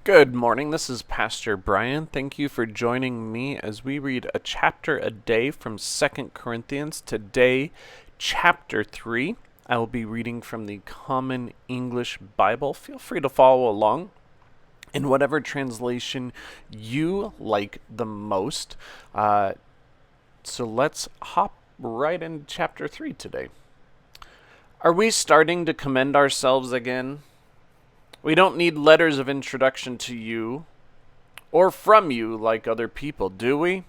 Good morning. This is Pastor Brian. Thank you for joining me as we read a chapter a day from Second Corinthians. Today, chapter 3. I will be reading from the Common English Bible. Feel free to follow along in whatever translation you like the most. So let's hop right into chapter 3 today. Are we starting to commend ourselves again? We don't need letters of introduction to you or from you like other people, do we?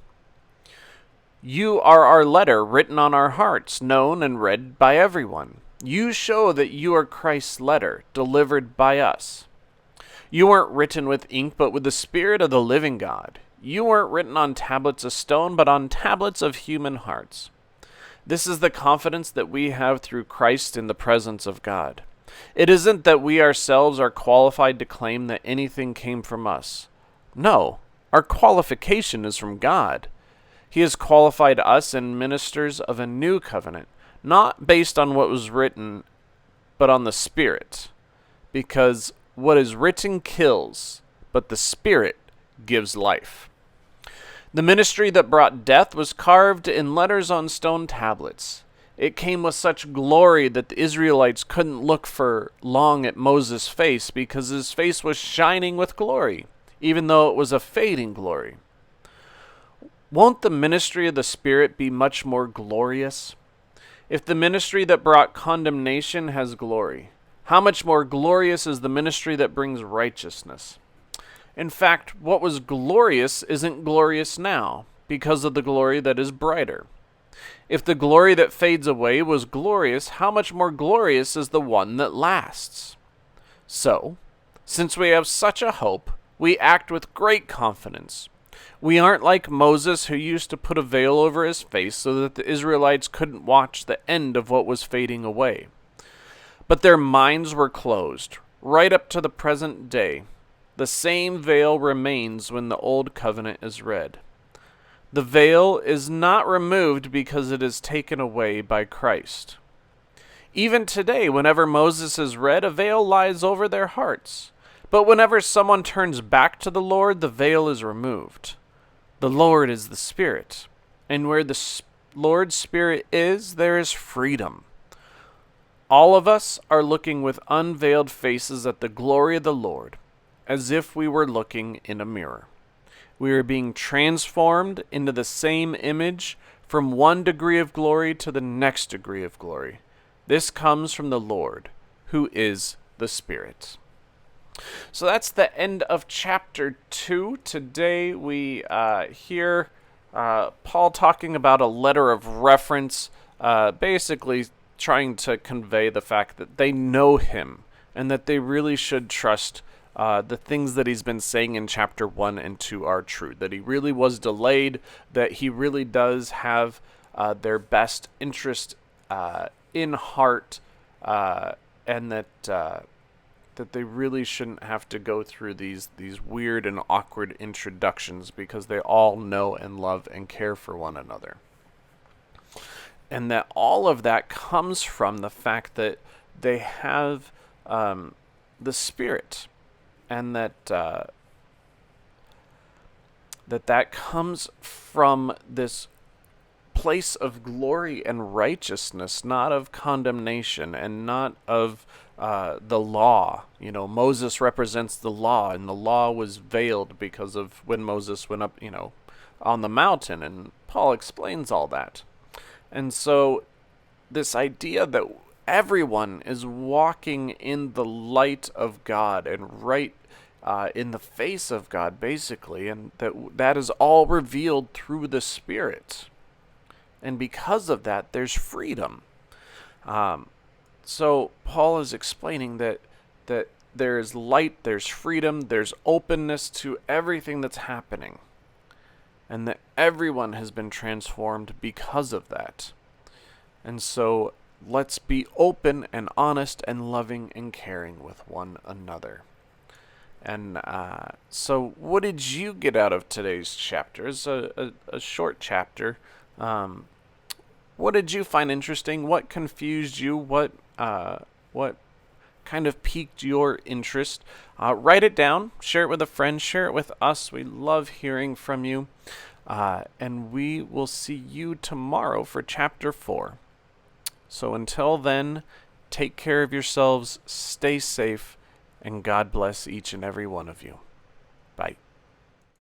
You are our letter written on our hearts, known and read by everyone. You show that you are Christ's letter, delivered by us. You weren't written with ink, but with the Spirit of the living God. You weren't written on tablets of stone, but on tablets of human hearts. This is the confidence that we have through Christ in the presence of God. It isn't that we ourselves are qualified to claim that anything came from us. No, our qualification is from God. He has qualified us as ministers of a new covenant, not based on what was written, but on the Spirit. Because what is written kills, but the Spirit gives life. The ministry that brought death was carved in letters on stone tablets. It came with such glory that the Israelites couldn't look for long at Moses' face because his face was shining with glory, even though it was a fading glory. Won't the ministry of the Spirit be much more glorious? If the ministry that brought condemnation has glory, how much more glorious is the ministry that brings righteousness? In fact, what was glorious isn't glorious now because of the glory that is brighter. If the glory that fades away was glorious, how much more glorious is the one that lasts? So, since we have such a hope, we act with great confidence. We aren't like Moses, who used to put a veil over his face so that the Israelites couldn't watch the end of what was fading away. But their minds were closed, right up to the present day. The same veil remains when the old covenant is read. The veil is not removed because it is taken away by Christ. Even today, whenever Moses is read, a veil lies over their hearts. But whenever someone turns back to the Lord, the veil is removed. The Lord is the Spirit, and where the Lord's Spirit is, there is freedom. All of us are looking with unveiled faces at the glory of the Lord, as if we were looking in a mirror. We are being transformed into the same image from one degree of glory to the next degree of glory. This comes from the Lord, who is the Spirit. So that's the end of chapter 2. Today we hear Paul talking about a letter of reference, basically trying to convey the fact that they know him and that they really should trust the things that he's been saying in chapter 1 and 2 are true. That he really was delayed, that he really does have their best interest in heart, and that they really shouldn't have to go through these weird and awkward introductions because they all know and love and care for one another. And that all of that comes from the fact that they have the Spirit. And that comes from this place of glory and righteousness, not of condemnation and not of the law. You know, Moses represents the law, and the law was veiled because of when Moses went up, on the mountain, and Paul explains all that. And so this idea that everyone is walking in the light of God and right in the face of God, basically, and that is all revealed through the Spirit. And because of that, there's freedom. So Paul is explaining that there is light, there's freedom, there's openness to everything that's happening, and that everyone has been transformed because of that. And so let's be open and honest and loving and caring with one another. And so what did you get out of today's chapter? It's a short chapter. What did you find interesting? What confused you? What kind of piqued your interest, write it down, share it with a friend, share it with us. We love hearing from you. And we will see you tomorrow for chapter 4. So until then, take care of yourselves, stay safe, and God bless each and every one of you. Bye.